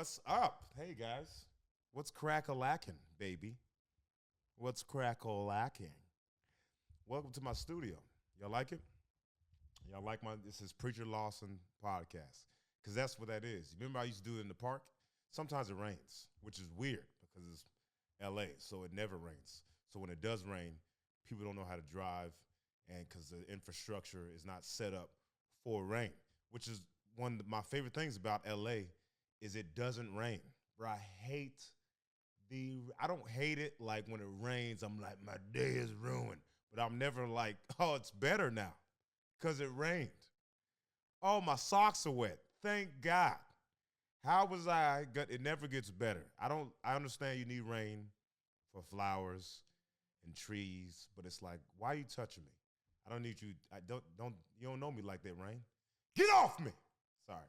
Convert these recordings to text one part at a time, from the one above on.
What's up? Hey, guys. What's crack-a-lacking, baby? What's crack-a-lacking? Welcome to my studio. Y'all like it? Y'all like this is Preacher Lawson podcast. Because that's what that is. Remember I used to do it in the park? Sometimes it rains, which is weird because it's LA, so it never rains. So when it does rain, people don't know how to drive, and because the infrastructure is not set up for rain, which is one of my favorite things about LA is it doesn't rain. Bro, I don't hate it like when it rains, I'm like, my day is ruined. But I'm never like, oh, it's better now because it rained. Oh, my socks are wet. Thank God. How was it never gets better. I understand you need rain for flowers and trees, but it's like, why are you touching me? I don't need you. You don't know me like that, Rain. Get off me. Sorry.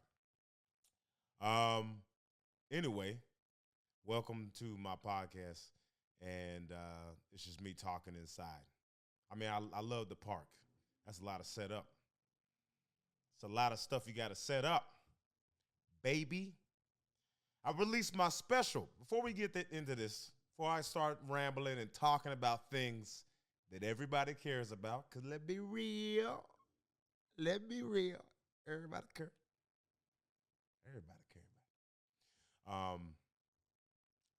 Anyway, welcome to my podcast, and it's just me talking inside. I mean, I love the park. That's a lot of setup. It's a lot of stuff you got to set up, baby. I released my special. Before we get into this, before I start rambling and talking about things that everybody cares about, because let's be real. Everybody care. Everybody care about it.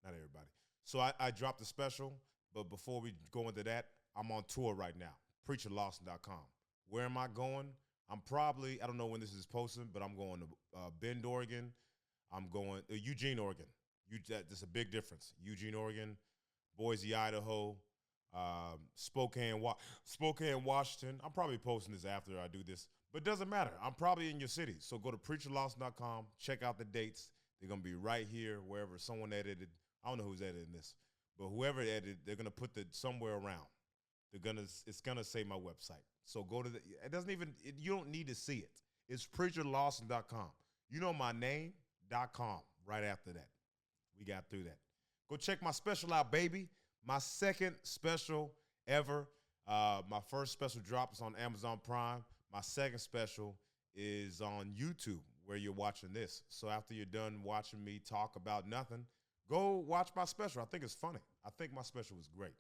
Not everybody. So I dropped a special, but before we go into that, I'm on tour right now, preacherlawson.com. Where am I going? I don't know when this is posted, but I'm going to Bend, Oregon. I'm going Eugene, Oregon. There's a big difference. Eugene, Oregon, Boise, Idaho, Spokane, Washington. I'm probably posting this after I do this, but it doesn't matter. I'm probably in your city. So go to preacherlawson.com, check out the dates. They're going to be right here, wherever someone edited. I don't know who's editing this, but whoever edited, they're going to put it somewhere around. It's going to say my website. So go to you don't need to see it. It's preacherlawson.com. You know my name.com right after that. We got through that. Go check my special out, baby. My second special ever. My first special drop is on Amazon Prime. My second special is on YouTube where you're watching this. So after you're done watching me talk about nothing, go watch my special. I think it's funny. I think my special was great.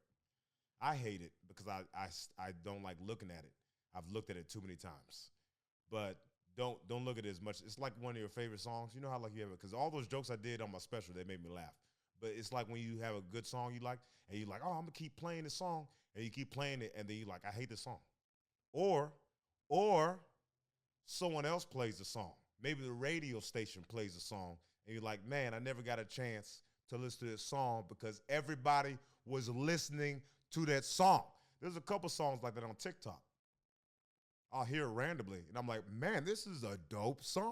I hate it because I don't like looking at it. I've looked at it too many times. But don't look at it as much. It's like one of your favorite songs. You know how like you have it, because all those jokes I did on my special, they made me laugh. But it's like when you have a good song you like, and you're like, oh, I'm going to keep playing this song, and you keep playing it, and then you're like, I hate this song. Or someone else plays the song. Maybe the radio station plays the song, and you're like, man, I never got a chance to listen to this song because everybody was listening to that song. There's a couple songs like that on TikTok. I'll hear it randomly, and I'm like, man, this is a dope song.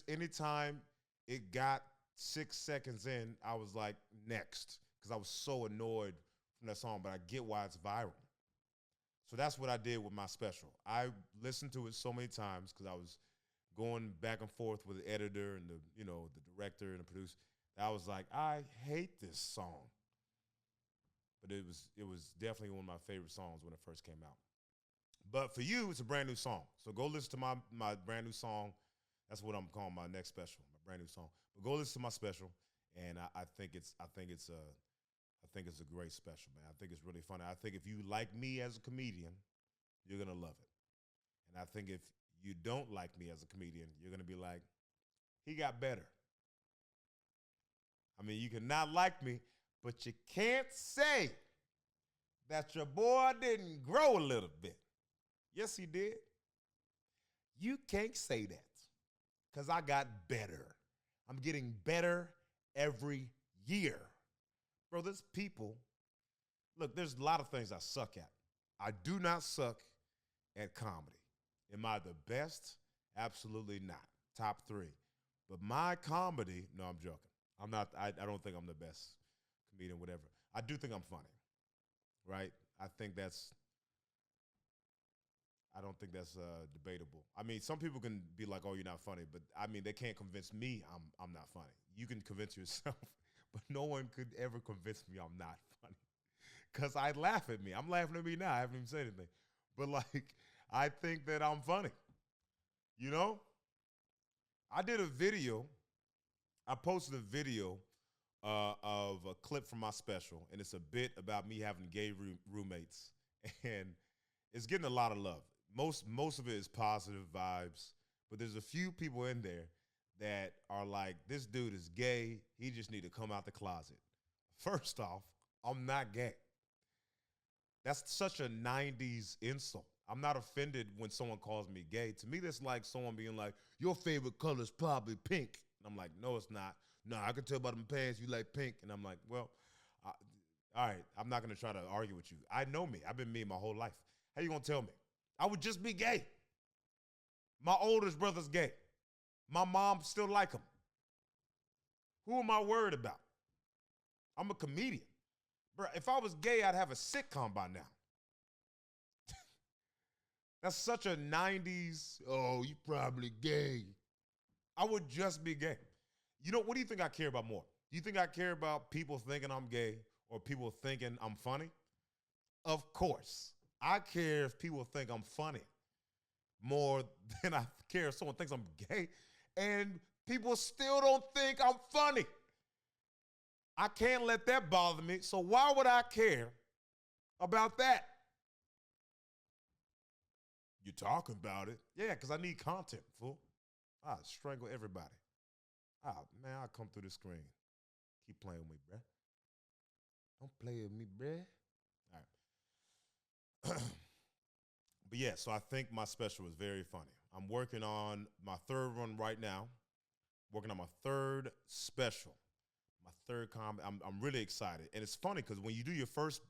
Anytime it got 6 seconds in, I was like, next, because I was so annoyed from that song, but I get why it's viral. So that's what I did with my special. I listened to it so many times because I was going back and forth with the editor and the director and the producer. I was like, I hate this song. But it was definitely one of my favorite songs when it first came out. But for you, it's a brand new song. So go listen to my brand new song. That's what I'm calling my next special, my brand new song. But go listen to my special, and I think it's a great special, man. I think it's really funny. I think if you like me as a comedian, you're gonna love it. And I think if you don't like me as a comedian, you're gonna be like, he got better. I mean, you can not like me, but you can't say that your boy didn't grow a little bit. Yes, he did. You can't say that because I got better. I'm getting better every year. Bro, there's people. Look, there's a lot of things I suck at. I do not suck at comedy. Am I the best? Absolutely not. Top 3. But my comedy, no, I'm joking. I'm not. I don't think I'm the best comedian, whatever. I do think I'm funny, right? I don't think that's debatable. I mean, some people can be like, "Oh, you're not funny," but I mean, they can't convince me I'm not funny. You can convince yourself, but no one could ever convince me I'm not funny, because I laugh at me. I'm laughing at me now. I haven't even said anything, but like, I think that I'm funny. You know, I did a video I posted a video of a clip from my special, and it's a bit about me having gay roommates, and it's getting a lot of love. Most of it is positive vibes, but there's a few people in there that are like, this dude is gay. He just need to come out the closet. First off, I'm not gay. That's such a 90s insult. I'm not offended when someone calls me gay. To me, that's like someone being like, your favorite color is probably pink. And I'm like, no, it's not. No, I can tell by them pants you like pink. And I'm like, well, all right, I'm not going to try to argue with you. I know me. I've been me my whole life. How you going to tell me? I would just be gay. My oldest brother's gay. My mom still like him. Who am I worried about? I'm a comedian. Bro, if I was gay, I'd have a sitcom by now. That's such a 90s, oh, you probably gay. I would just be gay. You know, what do you think I care about more? Do you think I care about people thinking I'm gay or people thinking I'm funny? Of course. I care if people think I'm funny more than I care if someone thinks I'm gay. And people still don't think I'm funny. I can't let that bother me. So why would I care about that? You talking about it? Yeah, because I need content, fool. I'll strangle everybody. Man, I'll come through the screen. Keep playing with me, bruh. Don't play with me, bruh. All right. But yeah, so I think my special is very funny. I'm working on my third one right now. Working on my third special. My third comedy. I'm really excited. And it's funny because when you do your first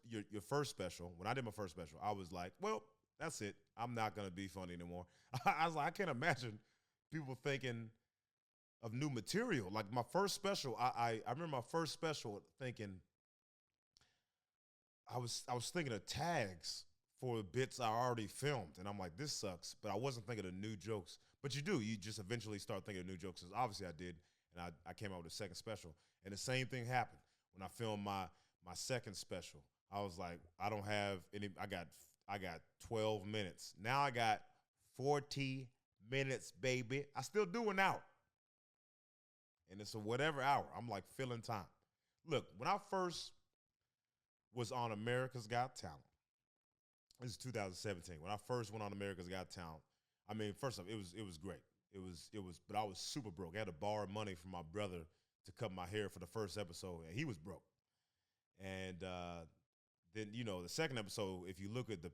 special, when I did my first special, I was like, well, that's it. I'm not going to be funny anymore. I was like, I can't imagine people thinking of new material. Like my first special, I remember my first special thinking, I was thinking of tags for bits I already filmed. And I'm like, this sucks. But I wasn't thinking of new jokes. But you do. You just eventually start thinking of new jokes. Obviously I did. And I came out with a second special. And the same thing happened. When I filmed my second special, I was like, I don't have any, I got 12 minutes. Now I got 40 minutes, baby. I still do an hour. And it's a whatever hour. I'm like filling time. Look, when I first was on America's Got Talent, this is 2017. When I first went on America's Got Talent, I mean, first off, it was great. It was, but I was super broke. I had to borrow money from my brother to cut my hair for the first episode, and he was broke. And then, you know, the second episode, if you look at the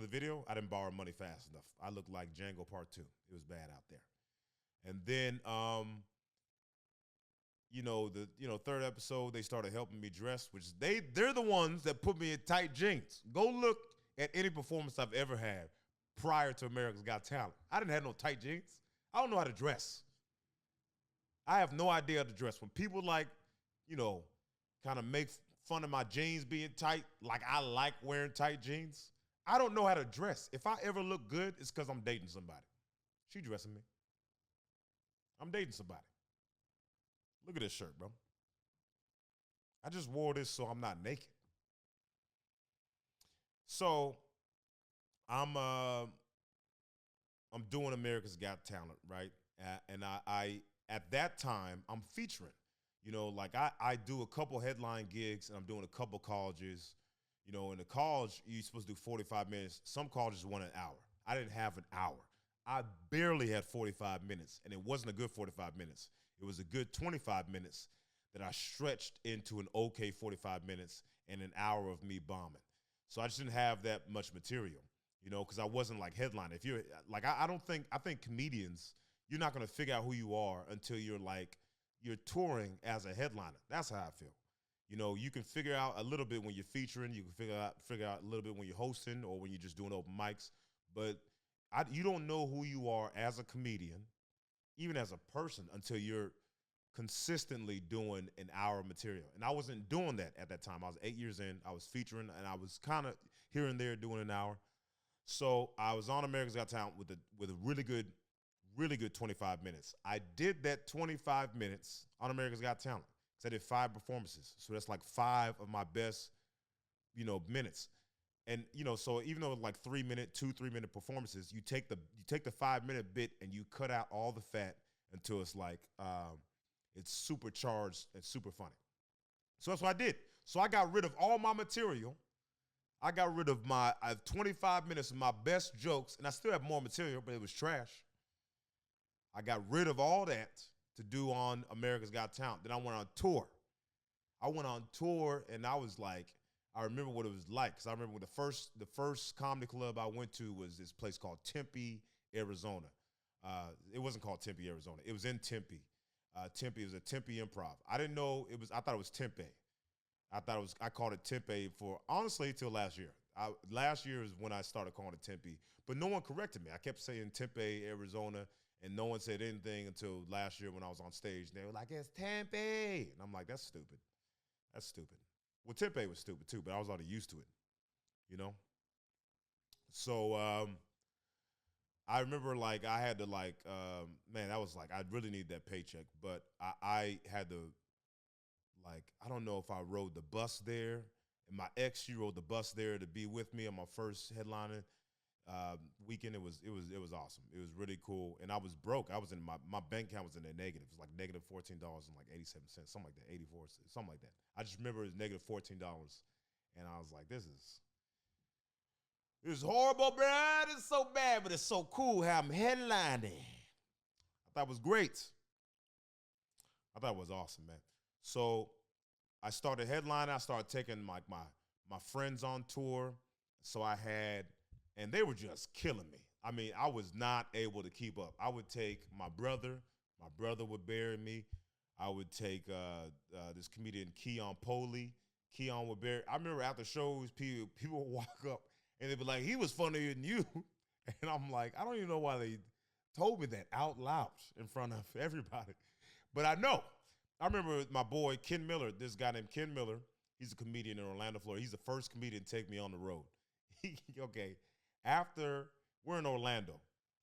video, I didn't borrow money fast enough. I looked like Django Part 2. It was bad out there. And then third episode, they started helping me dress, which they're the ones that put me in tight jeans. Go look at any performance I've ever had prior to America's Got Talent. I didn't have no tight jeans. I don't know how to dress. I have no idea how to dress. When people kind of make fun of my jeans being tight, like I like wearing tight jeans, I don't know how to dress. If I ever look good, it's because I'm dating somebody. She dressing me. I'm dating somebody. Look at this shirt, bro. I just wore this so I'm not naked. So I'm doing America's Got Talent, right? And I at that time I'm featuring. You know, like I do a couple headline gigs and I'm doing a couple colleges. You know, in the college, you're supposed to do 45 minutes. Some colleges want an hour. I didn't have an hour. I barely had 45 minutes, and it wasn't a good 45 minutes. It was a good 25 minutes that I stretched into an okay 45 minutes and an hour of me bombing. So I just didn't have that much material, you know, because I wasn't like headlining. If you're like, I think comedians, you're not going to figure out who you are until you're touring as a headliner. That's how I feel. You know, you can figure out a little bit when you're featuring. You can figure out a little bit when you're hosting or when you're just doing open mics. But you don't know who you are as a comedian, even as a person, until you're consistently doing an hour of material. And I wasn't doing that at that time. I was 8 years in. I was featuring, and I was kind of here and there doing an hour. So I was on America's Got Talent with a really good 25 minutes. I did that 25 minutes on America's Got Talent. I did 5 performances. So that's like 5 of my best, minutes. And, so even though like 3 minute performances, you take the 5 minute bit and you cut out all the fat until it's like It's supercharged and super funny. So that's what I did. So I got rid of all my material. I got rid of I have 25 minutes of my best jokes, and I still have more material, but it was trash. I got rid of all that to do on America's Got Talent. Then I went on tour. And I was like, I remember what it was like, because I remember the first comedy club I went to was this place called Tempe, Arizona. It wasn't called Tempe, Arizona. It was in Tempe. Tempe, it was a Tempe Improv. I didn't know it was. I thought it was Tempe. I called it Tempe for, honestly, till last year. Last year is when I started calling it Tempe, but no one corrected me. I kept saying Tempe, Arizona, and no one said anything until last year when I was on stage. And they were like, it's Tempe. And I'm like, that's stupid. That's stupid. Well, Tempe was stupid too, but I was already used to it, you know? So I remember, like, I had to, like, man, that was like, I really need that paycheck, but I had to, like, I don't know if I rode the bus there, and my ex, she rode the bus there to be with me on my first headlining weekend. It was awesome. It was really cool, and I was broke. I was in my bank account was in the negative. It was like negative $14.87, something like that, 84 cents, something like that. I just remember it was negative $14, and I was like, this is horrible, bruh. It's so bad, but it's so cool how I'm headlining. I thought it was great. I thought it was awesome, man. So I started headlining. I started taking my friends on tour. So I had, and they were just killing me. I mean, I was not able to keep up. I would take my brother. My brother would bury me. I would take this comedian, Keon Polee. Keon would bury. I remember after shows, people would walk up and they'd be like, he was funnier than you. And I'm like, I don't even know why they told me that out loud in front of everybody. But I know. I remember my boy, Ken Miller, this guy named Ken Miller. He's a comedian in Orlando, Florida. He's the first comedian to take me on the road. Okay, after we're in Orlando,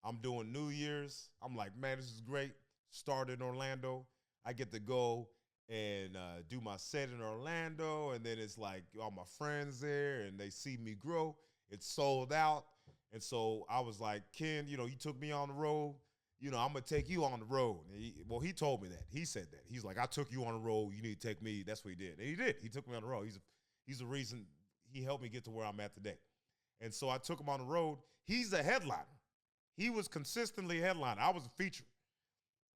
I'm doing New Year's. I'm like, man, this is great. Started in Orlando. I get to go and do my set in Orlando, and then it's like all my friends there, and they see me grow. It's sold out. And so I was like, Ken, you took me on the road. I'm going to take you on the road. And he told me that. He said that. He's like, I took you on the road. You need to take me. That's what he did. And he did. He took me on the road. He's the reason he helped me get to where I'm at today. And so I took him on the road. He's a headliner. He was consistently a headliner. I was a feature.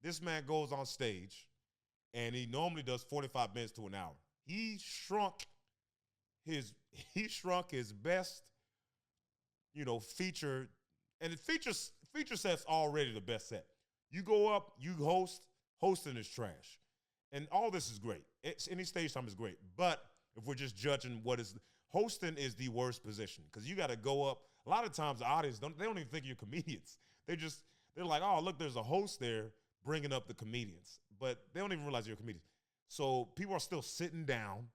This man goes on stage, and he normally does 45 minutes to an hour. He shrunk his best, feature, and the feature set's already the best set. You go up, you hosting is trash. And all this is great. Any stage time is great. But if we're just judging hosting is the worst position, because you got to go up. A lot of times the audience, they don't even think you're comedians. They're like, oh, look, there's a host there bringing up the comedians. But they don't even realize you're a comedian. So people are still sitting down.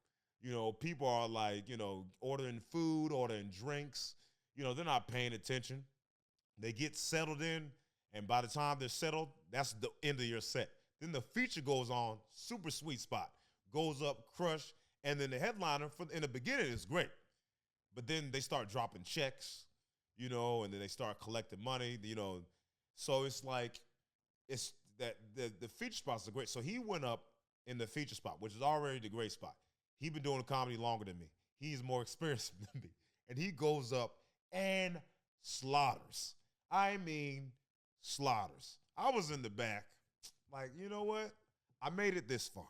People are like, ordering food, ordering drinks. They're not paying attention. They get settled in, and by the time they're settled, that's the end of your set. Then the feature goes on, super sweet spot, goes up, crush, and then the headliner in the beginning is great. But then they start dropping checks, and then they start collecting money, So it's like, it's that the feature spots are great. So he went up in the feature spot, which is already the great spot. He's been doing comedy longer than me. He's more experienced than me. And he goes up and slaughters. I mean, slaughters. I was in the back, like, you know what? I made it this far.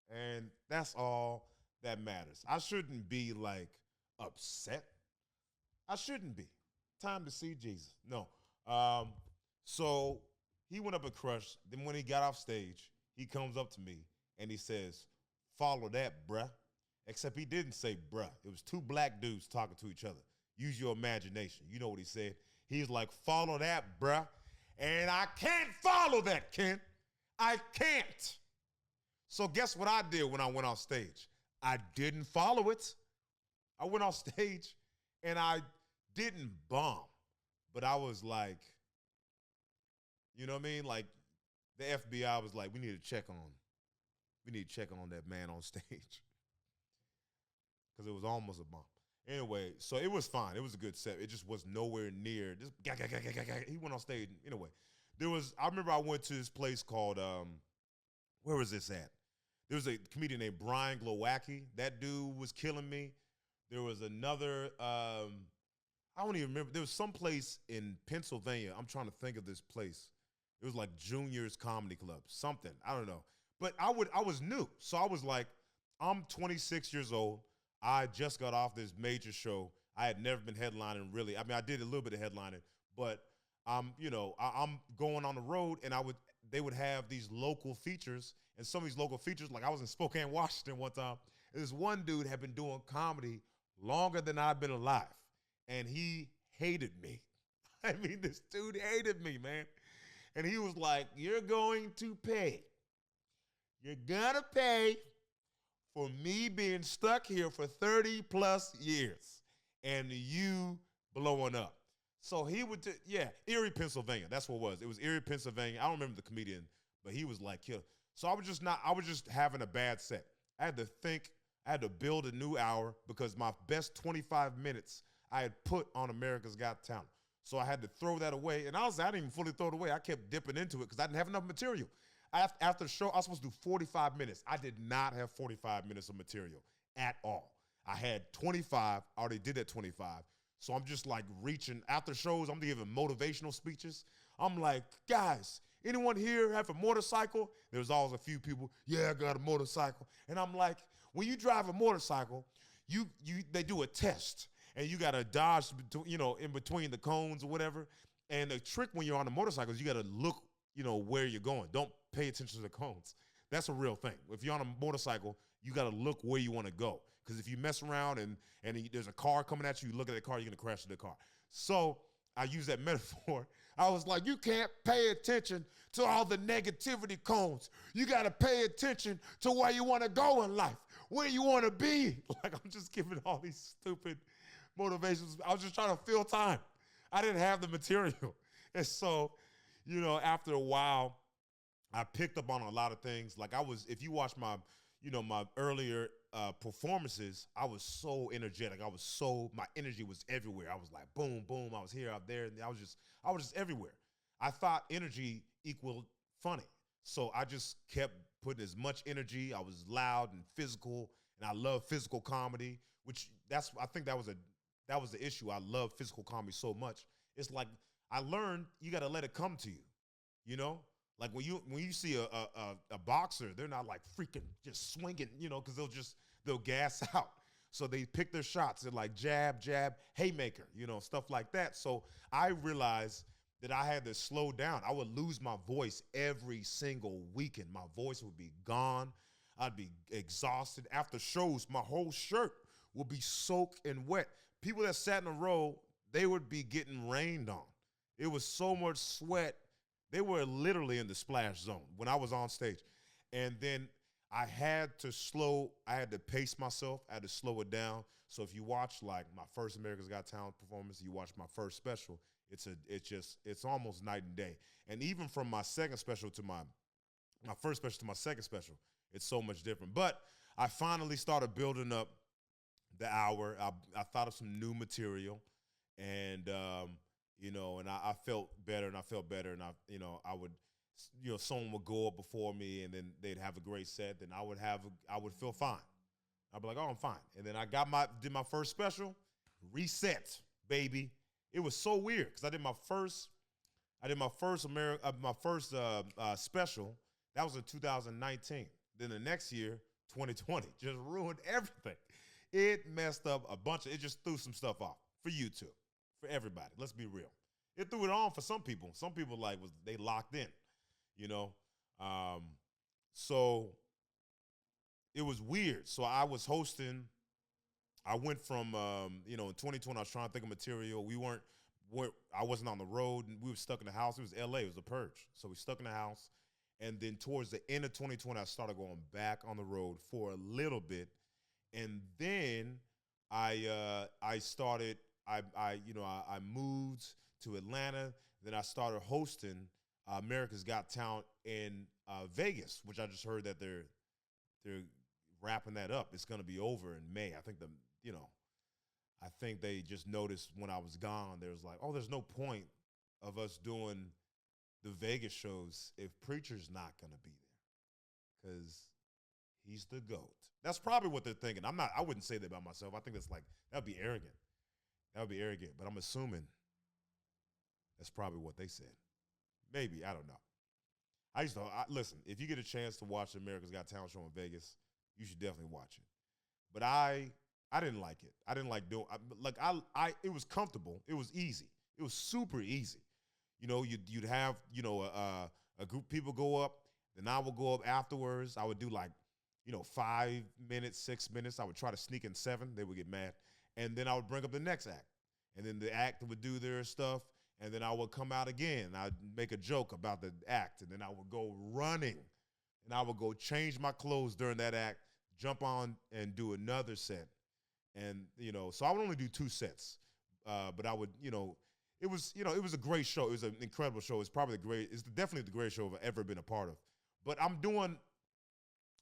And that's all that matters. I shouldn't be, like, upset. I shouldn't be. Time to see Jesus. No. So he went up and crushed. Then when he got off stage, he comes up to me and he says, follow that, bruh. Except he didn't say bruh. It was two black dudes talking to each other. Use your imagination. You know what he said. He's like, follow that, bruh. And I can't follow that, Ken. I can't. So guess what I did when I went on stage? I didn't follow it. I went on stage and I didn't bomb. But I was like, you know what I mean? Like, the FBI was like, we need to check on that man on stage. Because it was almost a bomb. Anyway, so it was fine. It was a good set. It just was nowhere near. He went on stage. Anyway, I remember I went to this place called, where was this at? There was a comedian named Brian Glowacki. That dude was killing me. There was another, I don't even remember. There was some place in Pennsylvania. I'm trying to think of this place. It was like Junior's Comedy Club, something. I don't know. But I was new. So I was like, I'm 26 years old. I just got off this major show. I had never been headlining really. I mean, I did a little bit of headlining, but I'm going on the road, and they would have these local features, and some of these local features, like I was in Spokane, Washington one time, and this one dude had been doing comedy longer than I've been alive, and he hated me. I mean, this dude hated me, man. And he was like, you're going to pay. You're gonna pay for me being stuck here for 30 plus years and you blowing up. So he would, Erie, Pennsylvania. That's what it was. It was Erie, Pennsylvania. I don't remember the comedian, but he was like, kill. So I was just having a bad set. I had to think, I had to build a new hour because my best 25 minutes I had put on America's Got Talent. So I had to throw that away. And I didn't even fully throw it away. I kept dipping into it because I didn't have enough material. After the show, I was supposed to do 45 minutes. I did not have 45 minutes of material at all. I had 25. I already did that 25. So I'm just like reaching. After shows, I'm giving motivational speeches. I'm like, guys, anyone here have a motorcycle? There's always a few people, yeah, I got a motorcycle. And I'm like, when you drive a motorcycle, they do a test. And you got to dodge, in between the cones or whatever. And the trick when you're on a motorcycle is you got to look, where you're going. Don't pay attention to the cones. That's a real thing. If you're on a motorcycle, you got to look where you want to go. Because if you mess around and there's a car coming at you, you look at the car, you're going to crash into the car. So I use that metaphor. I was like, you can't pay attention to all the negativity cones. You got to pay attention to where you want to go in life, where you want to be. Like, I'm just giving all these stupid motivations. I was just trying to fill time. I didn't have the material. And so, after a while, I picked up on a lot of things. Like if you watch my earlier performances, I was so energetic. My energy was everywhere. I was like, boom, boom. I was here, out there. And I was just everywhere. I thought energy equaled funny. So I just kept putting as much energy. I was loud and physical, and I love physical comedy, which I think that was the issue. I love physical comedy so much. It's like I learned you got to let it come to you, Like when you see a boxer, they're not like freaking just swinging, because they'll gas out. So they pick their shots. They're like jab, jab, haymaker, stuff like that. So I realized that I had to slow down. I would lose my voice every single weekend. My voice would be gone. I'd be exhausted. After shows, my whole shirt would be soaked and wet. People that sat in a row, they would be getting rained on. It was so much sweat. They were literally in the splash zone when I was on stage. And then I had to pace myself. I had to slow it down. So if you watch like my first America's Got Talent performance, you watch my first special, it's almost night and day. And even from my second special to my first special to my second special, it's so much different. But I finally started building up the hour. I thought of some new material, and and I felt better, and I felt better, and I would, someone would go up before me, and then they'd have a great set, then I would feel fine. I'd be like, oh, I'm fine. And then I did my first special, reset, baby. It was so weird because I did my first special. That was in 2019. Then the next year, 2020, just ruined everything. It messed up it just threw some stuff off for YouTube, for everybody. Let's be real. It threw it on for some people. Some people they locked in, So it was weird. So I was hosting. I went from, in 2020, I was trying to think of material. I wasn't on the road, and we were stuck in the house. It was LA. It was the purge. So we stuck in the house. And then towards the end of 2020, I started going back on the road for a little bit. And then I moved to Atlanta. Then I started hosting America's Got Talent in Vegas, which I just heard that they're wrapping that up. It's going to be over in May. I think they just noticed when I was gone, there was like, oh, there's no point of us doing the Vegas shows if Preacher's not going to be there. because he's the GOAT. That's probably what they're thinking. I wouldn't say that about myself. I think that would be arrogant. That would be arrogant, but I'm assuming that's probably what they said. Maybe, I don't know. Listen, if you get a chance to watch the America's Got Talent show in Vegas, you should definitely watch it. But I didn't like it. I didn't like doing, it was comfortable. It was easy. It was super easy. You know, you'd have, a group of people go up, then I would go up afterwards. I would do 5 minutes, 6 minutes. I would try to sneak in 7. They would get mad. And then I would bring up the next act. And then the act would do their stuff. And then I would come out again. I'd make a joke about the act. And then I would go running. And I would go change my clothes during that act, jump on and do another set. And, so I would only do 2 sets. But I would, it was a great show. It was an incredible show. It's definitely the greatest show I've ever been a part of. But I'm doing,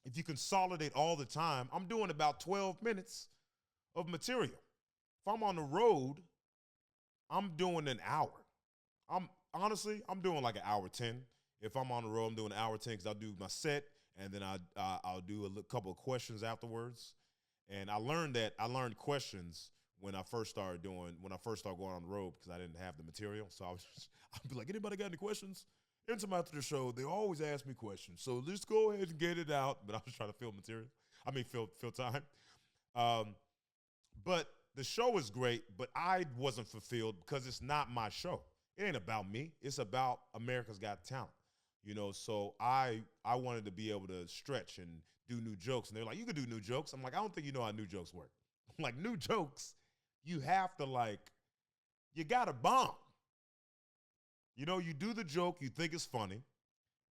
if you consolidate all the time, I'm doing about 12 minutes of material. If I'm on the road, I'm doing an hour. I'm doing like an hour 10. If I'm on the road, I'm doing an hour 10 because I'll do my set, and then I'll do a couple of questions afterwards. And I learned questions when I first started going on the road because I didn't have the material. So I'd be like, anybody got any questions? Anytime after the show, they always ask me questions. So just go ahead and get it out. But I was trying to fill time. But the show is great, but I wasn't fulfilled because it's not my show. It ain't about me. It's about America's Got Talent. So I wanted to be able to stretch and do new jokes. And they're like, you can do new jokes. I'm like, I don't think you know how new jokes work. I'm like, new jokes, you have to you got to bomb. You do the joke, you think it's funny,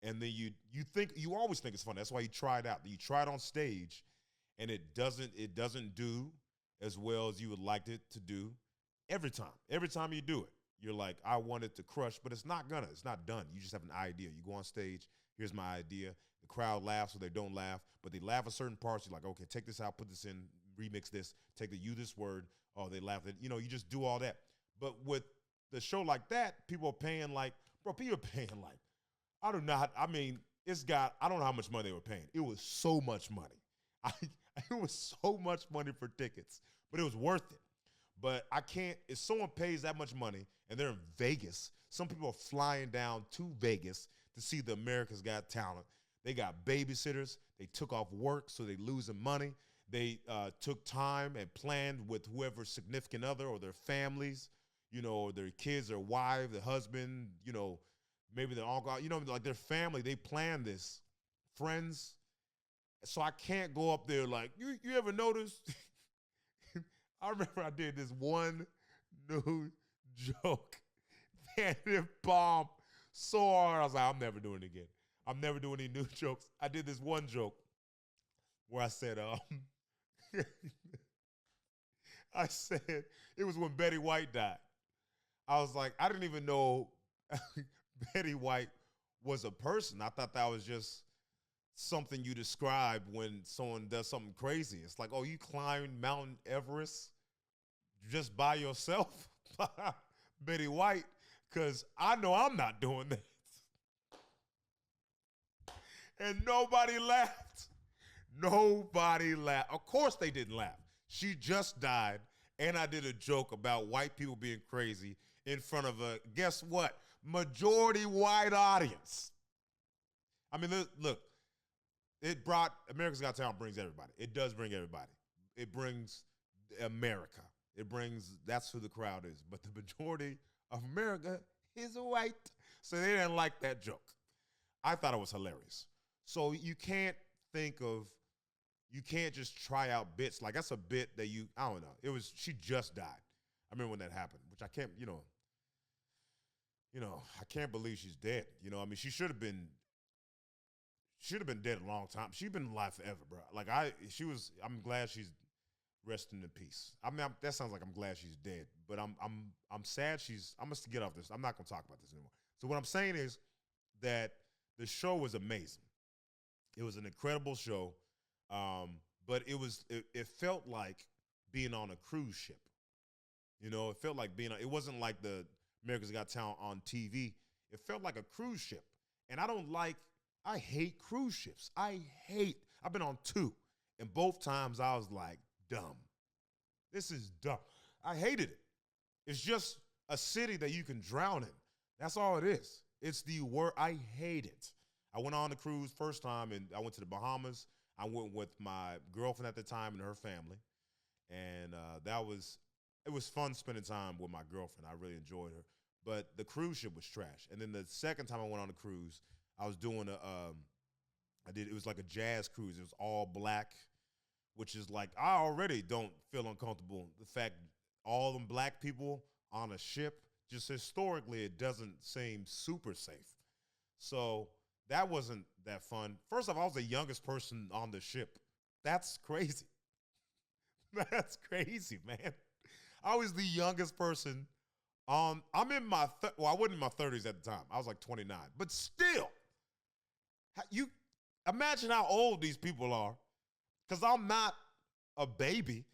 and then you always think it's funny. That's why you try it out. You try it on stage, and it doesn't do as well as you would like it to do every time. Every time you do it, you're like, I want it to crush, but it's not done. You just have an idea. You go on stage, here's my idea. The crowd laughs or they don't laugh, but they laugh at certain parts. You're like, okay, take this out, put this in, remix this, take this word. Oh, they laugh at, you just do all that. But with the show like that, people are paying I don't know how much money they were paying. It was so much money. It was so much money for tickets, but it was worth it. But I can't, if someone pays that much money and they're in Vegas, some people are flying down to Vegas to see the America's Got Talent. They got babysitters. They took off work, so they losing money. They took time and planned with whoever's significant other or their families, or their kids, their wife, their husband, maybe their uncle, like their family. They planned this, friends. So I can't go up there like, you ever notice? I remember I did this one new joke and it bombed so hard. I was like, I'm never doing it again. I'm never doing any new jokes. I did this one joke where I said, it was when Betty White died. I was like, I didn't even know Betty White was a person. I thought that was just something you describe when someone does something crazy. It's like, oh, you climbed Mount Everest just by yourself, Betty White, because I know I'm not doing that. And nobody laughed. Nobody laughed. Of course they didn't laugh. She just died, and I did a joke about white people being crazy in front of a, guess what, majority white audience. I mean, look, America's Got Talent brings everybody. It does bring everybody. It brings America. That's who the crowd is. But the majority of America is white. So they didn't like that joke. I thought it was hilarious. So you can't just try out bits. Like that's a bit that I don't know. She just died. I remember when that happened, which I can't, I can't believe she's dead. I mean, she should have been dead a long time. She's been alive forever, bro. I'm glad she's resting in peace. I mean, that sounds like I'm glad she's dead, but I'm sad I must get off this. I'm not going to talk about this anymore. So what I'm saying is that the show was amazing. It was an incredible show, but it felt like being on a cruise ship. It felt like it wasn't like the America's Got Talent on TV. It felt like a cruise ship. And I don't like I hate cruise ships. I've been on 2, and both times I was like, dumb. This is dumb. I hated it. It's just a city that you can drown in. That's all it is. It's the word. I hate it. I went on the cruise first time, and I went to the Bahamas. I went with my girlfriend at the time and her family, and it was fun spending time with my girlfriend. I really enjoyed her, but the cruise ship was trash. And then the second time I went on a cruise, I was doing it was like a jazz cruise. It was all black, which is like, I already don't feel uncomfortable. The fact all them black people on a ship, just historically, it doesn't seem super safe. So that wasn't that fun. First off, I was the youngest person on the ship. That's crazy. That's crazy, man. I was the youngest person. I'm in my, I wasn't in my 30s at the time. I was like 29. But still, you imagine how old these people are, because I'm not a baby.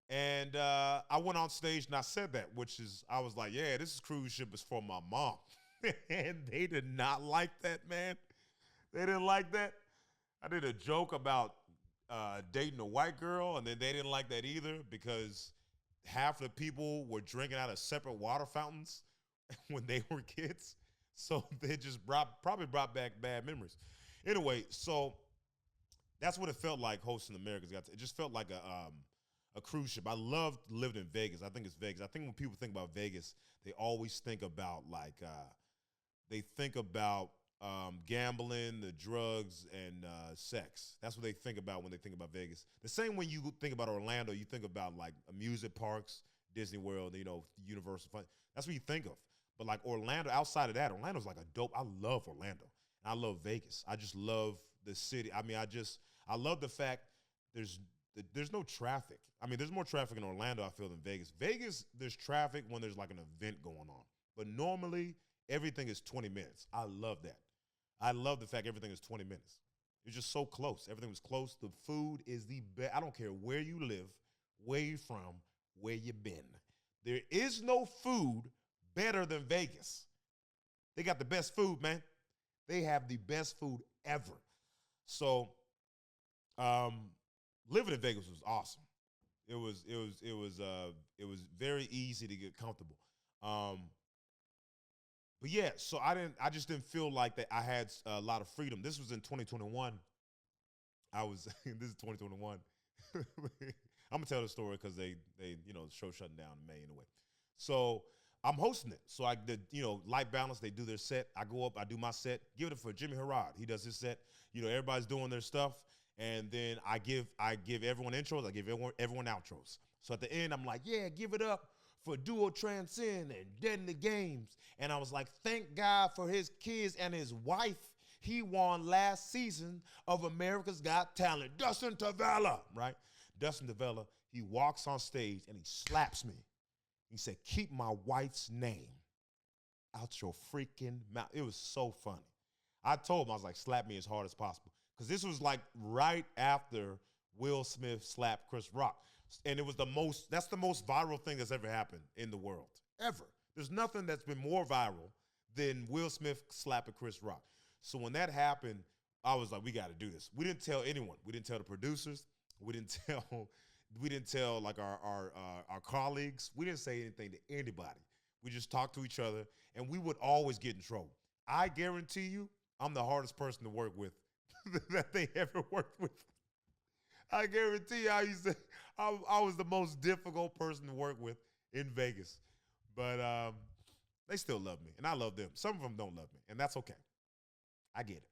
And I went on stage and I said that, I was like, yeah, this cruise ship is for my mom. And they did not like that, man. They didn't like that. I did a joke about dating a white girl, and then they didn't like that either, because half the people were drinking out of separate water fountains when they were kids. So they just probably brought back bad memories. Anyway, so that's what it felt like hosting America's Got Talent. It just felt like a cruise ship. I loved living in Vegas. I think it's Vegas. I think when people think about Vegas, they always think about gambling, the drugs, and sex. That's what they think about when they think about Vegas. The same when you think about Orlando, you think about like amusement parks, Disney World, Universal Fun. That's what you think of. But like Orlando, outside of that, Orlando's like a dope. I love Orlando. And I love Vegas. I just love the city. I mean, I love the fact there's no traffic. I mean, there's more traffic in Orlando, I feel, than Vegas. Vegas, there's traffic when there's like an event going on. But normally, everything is 20 minutes. I love that. I love the fact everything is 20 minutes. It's just so close. Everything was close. The food is the best. I don't care where you live, where you're from, where you've been. There is no food better than Vegas. They got the best food, man. They have the best food ever. So, living in Vegas was awesome. It was very easy to get comfortable. But yeah, so I just didn't feel like that I had a lot of freedom. This was in 2021. This is 2021. I'm gonna tell the story because they the show shutting down in May anyway. So I'm hosting it. So I did, Light Balance, they do their set. I go up, I do my set, give it for Jimmy Harrod. He does his set. Everybody's doing their stuff. And then I give everyone intros, I give everyone outros. So at the end, I'm like, yeah, give it up for Duo Transcend and Dead in the Games. And I was like, thank God for his kids and his wife. He won last season of America's Got Talent. Dustin Tavella, right? Dustin Tavella, he walks on stage and he slaps me. He said, keep my wife's name out your freaking mouth. It was so funny. I told him, I was like, slap me as hard as possible. Because this was like right after Will Smith slapped Chris Rock. And it was that's the most viral thing that's ever happened in the world, ever. There's nothing that's been more viral than Will Smith slapping Chris Rock. So when that happened, I was like, we got to do this. We didn't tell anyone. We didn't tell the producers. We didn't tell like our colleagues. We didn't say anything to anybody. We just talked to each other, and we would always get in trouble. I guarantee you, I'm the hardest person to work with that they ever worked with. I guarantee you, I was the most difficult person to work with in Vegas. But they still love me, and I love them. Some of them don't love me, and that's okay. I get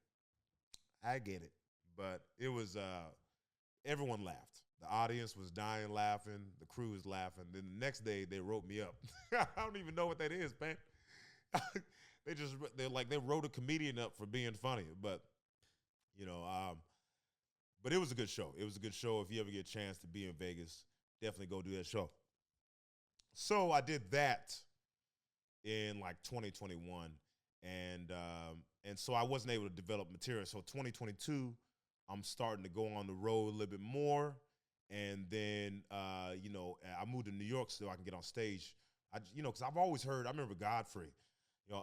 it. But it was, everyone laughed. The audience was dying laughing. The crew was laughing. Then the next day, they wrote me up. I don't even know what that is, man. They wrote a comedian up for being funny. But, but it was a good show. It was a good show. If you ever get a chance to be in Vegas, definitely go do that show. So I did that in like 2021. And so I wasn't able to develop material. So 2022, I'm starting to go on the road a little bit more. And then, I moved to New York so I can get on stage. Because I've always heard, I remember Godfrey.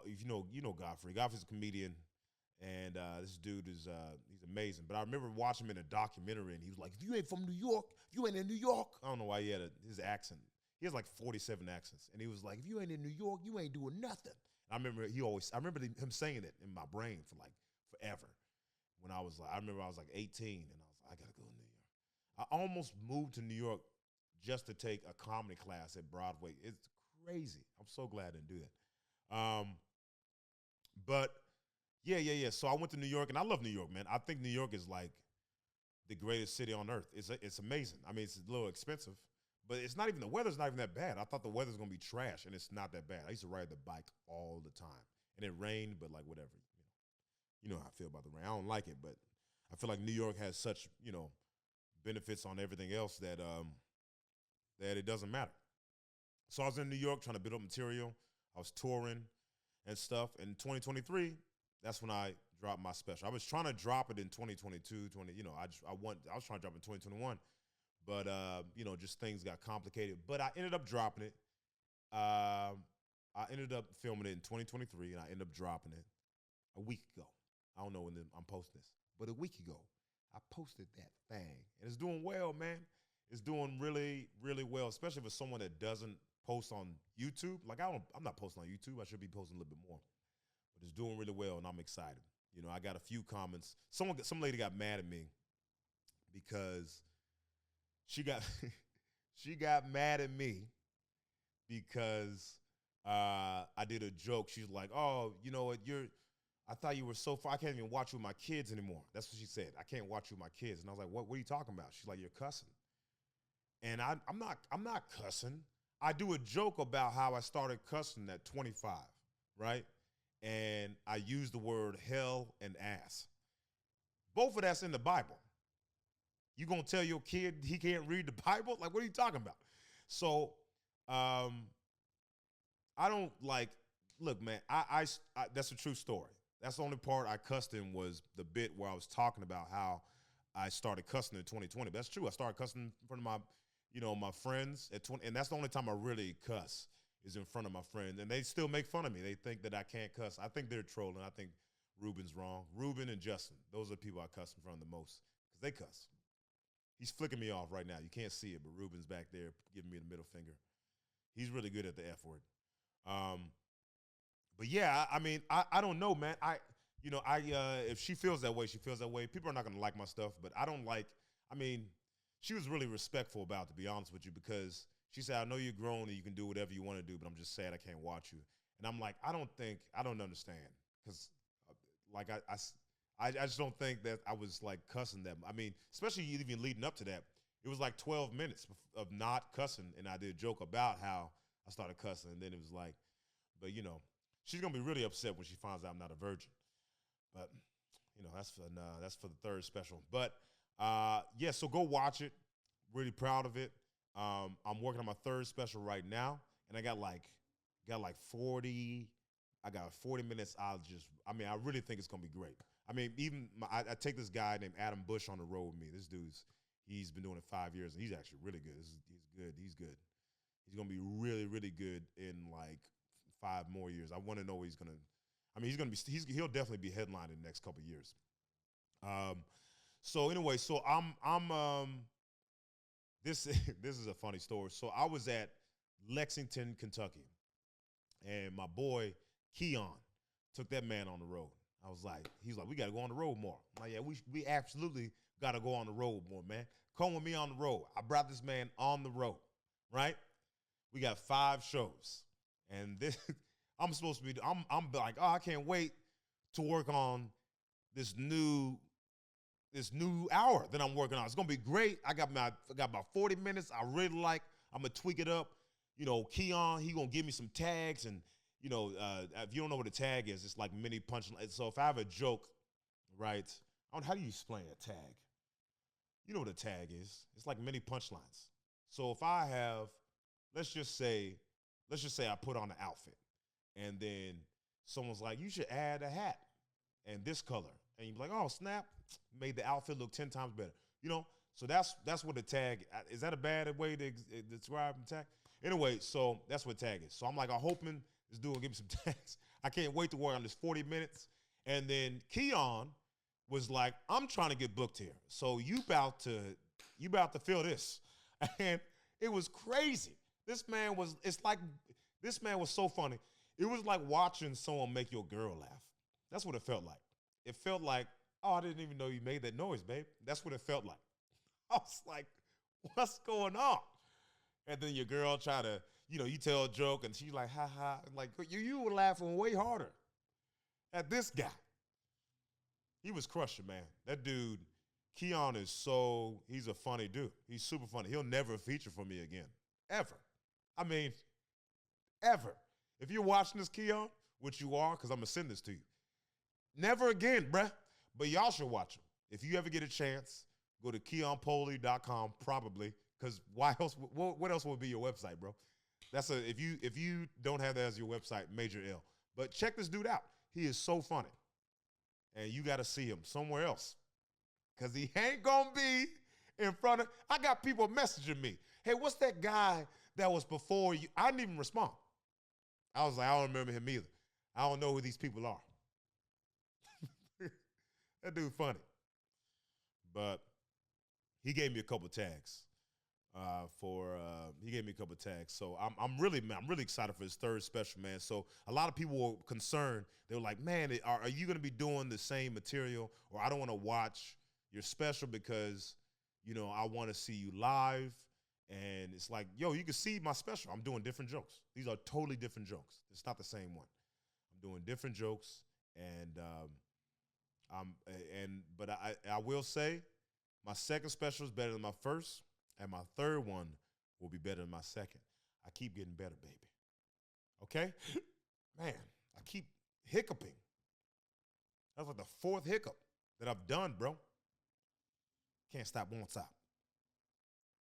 If you know Godfrey. Godfrey's a comedian. And this dude is he's amazing. But I remember watching him in a documentary, and he was like, "If you ain't from New York, you ain't in New York." I don't know why he had his accent. He has like 47 accents, and he was like, "If you ain't in New York, you ain't doing nothing." And I remember him saying it in my brain for like forever. When I remember I was like 18, and I was like, I gotta go to New York. I almost moved to New York just to take a comedy class at Broadway. It's crazy. I'm so glad I didn't do that. But yeah. So I went to New York, and I love New York, man. I think New York is like the greatest city on earth. It's amazing. I mean, it's a little expensive, but the weather's not even that bad. I thought the weather's gonna be trash, and it's not that bad. I used to ride the bike all the time, and it rained, but like whatever. You know how I feel about the rain. I don't like it, but I feel like New York has such benefits on everything else that that it doesn't matter. So I was in New York trying to build up material. I was touring and stuff. In 2023, that's when I dropped my special. I was trying to drop it in 2022, I was trying to drop it in 2021, but just things got complicated. But I ended up dropping it. I ended up filming it in 2023, and I ended up dropping it a week ago. I don't know when I'm posting this, but a week ago, I posted that thing, and it's doing well, man. It's doing really, really well, especially for someone that doesn't post on YouTube. Like I'm not posting on YouTube. I should be posting a little bit more, but it's doing really well, and I'm excited. I got a few comments. Some lady got mad at me because she got she got mad at me because I did a joke. She's like, "Oh, you know what? I thought you were so far. I can't even watch you with my kids anymore." That's what she said. I can't watch you with my kids. And I was like, What are you talking about? She's like, "You're cussing." And I'm not cussing. I do a joke about how I started cussing at 25, right? And I use the word hell and ass. Both of that's in the Bible. You gonna tell your kid he can't read the Bible? Like, what are you talking about? So I don't like, look, man, I that's a true story. That's the only part I cussed in was the bit where I was talking about how I started cussing in 2020. But that's true. I started cussing in front of my friends at 20, and that's the only time I really cuss is in front of my friends. And they still make fun of me. They think that I can't cuss. I think they're trolling. I think Ruben's wrong. Ruben and Justin, those are the people I cuss in front of the most because they cuss. He's flicking me off right now. You can't see it, but Ruben's back there giving me the middle finger. He's really good at the F word. But yeah, I mean, I don't know, man. If she feels that way, she feels that way. People are not gonna like my stuff, but she was really respectful about it, to be honest with you, because she said, "I know you're grown and you can do whatever you want to do, but I'm just sad I can't watch you." And I'm like, I don't understand, because I just don't think that I was like cussing them. I mean, especially even leading up to that, it was like 12 minutes of not cussing, and I did a joke about how I started cussing, and then it was like, but she's gonna be really upset when she finds out I'm not a virgin. But that's for the third special. But yeah, so go watch it. Really proud of it. I'm working on my third special right now, and I got like 40. I got 40 minutes. I really think it's gonna be great. I mean, I take this guy named Adam Bush on the road with me. This he's been doing it 5 years, and he's actually really good. He's good. He's good. He's gonna be really, really good in like 5 more years. I want to know what he's gonna. I mean, he'll definitely be headlining the next couple of years. So anyway, this is a funny story. So I was at Lexington, Kentucky, and my boy Keon took that man on the road. He's like, "We got to go on the road more." I'm like, "Yeah, we absolutely got to go on the road more, man. Come with me on the road." I brought this man on the road, right? We got 5 shows, and this I'm supposed to be. I'm like, "Oh, I can't wait to work on this new hour that I'm working on. It's gonna be great. I got about 40 minutes. I really like. I'm gonna tweak it up. Keon, he gonna give me some tags, and if you don't know what a tag is, it's like mini punchline. So if I have a joke, right? How do you explain a tag? You know what a tag is? It's like mini punchlines. So if I have, let's just say I put on an outfit, and then someone's like, "You should add a hat and this color," and you're like, "Oh snap!" Made the outfit look 10 times better. So that's what a tag is. That a bad way to describe a tag? Anyway, so that's what tag is. So I'm hoping this dude will give me some tags. I can't wait to work on this 40 minutes, And then Keon was like, I'm trying to get booked here. So you about to feel this. And it was crazy. This man was so funny. It was like watching someone make your girl laugh. That's what it felt like. It felt like, oh, I didn't even know you made that noise, babe. That's what it felt like. I was like, what's going on? And then your girl try to, you tell a joke and she's like, ha ha. Like, you were laughing way harder at this guy. He was crushing, man. That dude, Keon he's a funny dude. He's super funny. He'll never feature for me again, ever. I mean, ever. If you're watching this, Keon, which you are, because I'm going to send this to you, never again, bruh. But y'all should watch him. If you ever get a chance, go to KeonPolee.com, probably, because why else? What else would be your website, bro? If you don't have that as your website, major L. But check this dude out. He is so funny. And you got to see him somewhere else. Because he ain't going to be in front of, I got people messaging me. Hey, what's that guy that was before you? I didn't even respond. I was like, I don't remember him either. I don't know who these people are. That dude funny. But he gave me a couple tags. He gave me a couple of tags. So I'm really excited for his third special, man. So a lot of people were concerned. They were like, man, are you going to be doing the same material? Or I don't want to watch your special because, I want to see you live. And it's like, yo, you can see my special. I'm doing different jokes. These are totally different jokes. It's not the same one. I'm doing different jokes. And but I will say my second special is better than my first. And my third one will be better than my second. I keep getting better, baby. Okay? Man, I keep hiccuping. That's like the fourth hiccup that I've done, bro. Can't stop, won't stop.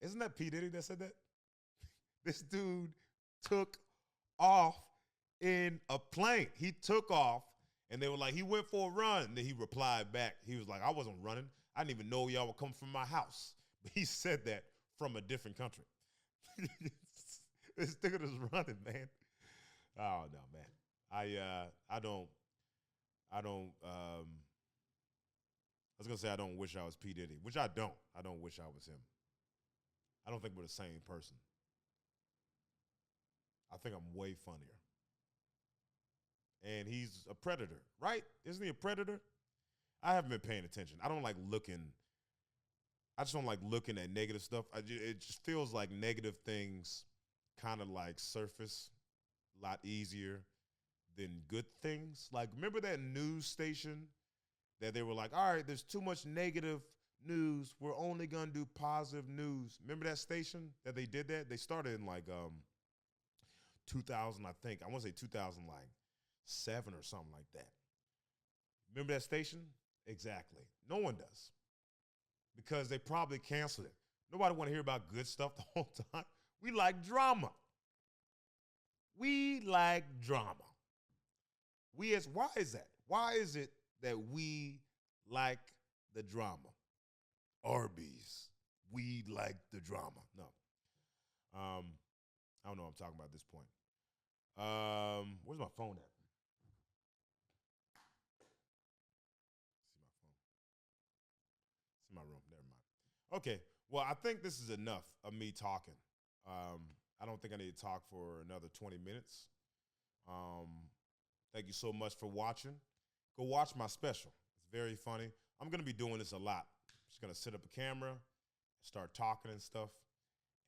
Isn't that P. Diddy that said that? This dude took off in a plane. He took off, and they were like, he went for a run. And then he replied back. He was like, I wasn't running. I didn't even know y'all would come from my house. But he said that from a different country. This nigga is running, man. Oh no, man. I was gonna say I don't wish I was P. Diddy, which I don't. I don't wish I was him. I don't think we're the same person. I think I'm way funnier. And he's a predator, right? Isn't he a predator? I haven't been paying attention. I just don't like looking at negative stuff. It just feels like negative things kind of like surface a lot easier than good things. Like, remember that news station that they were like, all right, there's too much negative news. We're only going to do positive news. Remember that station that they did that? They started in like 2000, I think. I want to say 2007 or something like that. Remember that station? Exactly. No one does. Because they probably canceled it. Nobody want to hear about good stuff the whole time. We like drama. We like drama. Why is that? Why is it that we like the drama? Arby's, we like the drama. No. I don't know what I'm talking about at this point. Where's my phone at? See my phone. It's in my room. Never mind. Okay. Well, I think this is enough of me talking. I don't think I need to talk for another 20 minutes. Thank you so much for watching. Go watch my special. It's very funny. I'm going to be doing this a lot. Just going to set up a camera, start talking and stuff,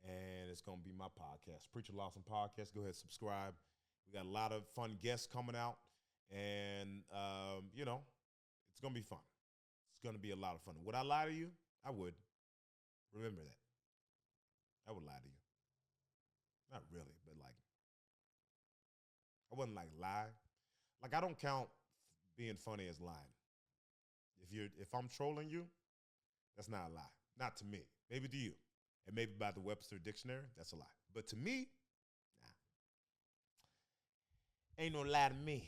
and it's going to be my podcast, Preacher Lawson Podcast. Go ahead and subscribe. We got a lot of fun guests coming out, and, it's going to be fun. It's going to be a lot of fun. Would I lie to you? I would. Remember that. I would lie to you. Not really, but like, I wouldn't like lie. Like, I don't count being funny as lying. If I'm trolling you, that's not a lie. Not to me. Maybe to you. And maybe by the Webster Dictionary, that's a lie. But to me, nah. Ain't no lie to me.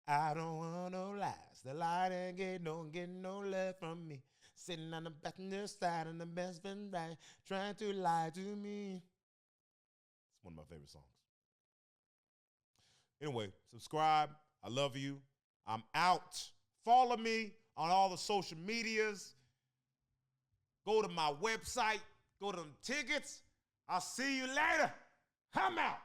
I don't want no lies. The lie don't get no love from me. Sitting on the passenger side and the best friend right, trying to lie to me. It's one of my favorite songs. Anyway, subscribe. I love you. I'm out. Follow me on all the social medias. Go to my website. Go to them tickets. I'll see you later. I'm out.